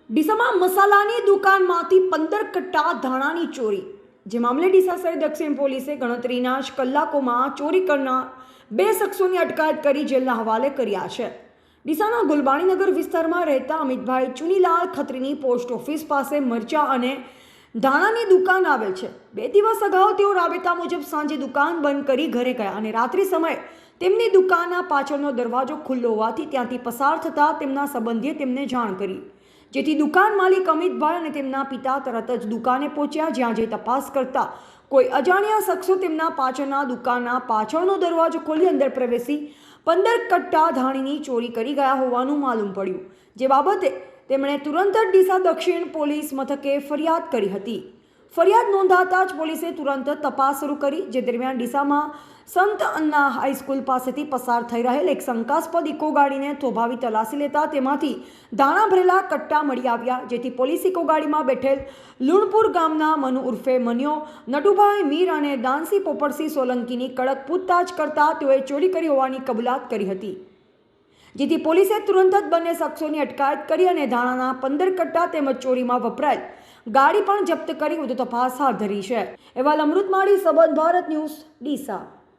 ડીસામાં મસાલાની દુકાનમાંથી 15 કટ્ટા ધાણાની ચોરી। જે મામલે ડીસા શહેર દક્ષિણ પોલીસે ગણતરીના જ કલાકોમાં ચોરી કરનાર 2 શખ્સોની અટકાયત કરી જેલના હવાલે કર્યા છે। ડીસાના ગુલબાણીનગર વિસ્તારમાં રહેતા અમિતભાઈ ચુનીલાલ ખત્રીની પોસ્ટ ઓફિસ પાસે મરચા અને ધાણાની દુકાન આવેલ છે। 2 દિવસ અગાઉ તેઓ રાબેતા મુજબ સાંજે દુકાન બંધ કરી ઘરે ગયા અને રાત્રિ સમયે તેમની દુકાનના પાછળનો દરવાજો ખુલ્લો હોવાથી ત્યાંથી પસાર થતા તેમના સંબંધીએ તેમને જાણ કરી, જેથી દુકાન માલિક અમિતભાઈ અને તેમના પિતા તરત જ દુકાને પહોંચ્યા, જ્યાં જઈ તપાસ કરતા કોઈ અજાણ્યા શખ્સો તેમના પાછળના દુકાનના પાછળનો દરવાજો ખોલી અંદર પ્રવેશી 15 કટ્ટા ધાણીની ચોરી કરી ગયા હોવાનું માલુમ પડ્યું। જે બાબતે તેમણે તુરંત જ ડીસા દક્ષિણ પોલીસ મથકે ફરિયાદ કરી હતી। ફરિયાદ નોંધાતા જ પોલીસે તુરંત તપાસ શરૂ કરી। જે દરમિયાન ડીસામાં સંત અન્ના હાઈસ્કૂલ પાસેથી પસાર થઈ રહેલ એક શંકાસ્પદ ઇકો ગાડીને થોભાવી તલાશી લેતા તેમાંથી ધાણા ભરેલા કટ્ટા મળી આવ્યા, જેથી પોલીસ ઇકો ગાડીમાં બેઠેલ લુણપુર ગામના મનુ ઉર્ફે મન્યો, નટુભાઈ મીર અને દાનસી પોપટસિંહ સોલંકીની કડક પૂછતાછ કરતા તેઓએ ચોરી કરી હોવાની કબૂલાત કરી હતી, જેથી પોલીસે તુરંત જ બંને શખ્સોની અટકાયત કરી અને ધાણાના 15 કટ્ટા તેમજ ચોરીમાં વપરાયેલ ગાડી પણ જપ્ત કરી વધુ તપાસ હાથ ધરી છે। અહેવાલ અમૃત માળી, સંબંધ ભારત ન્યૂઝ, ડીસા।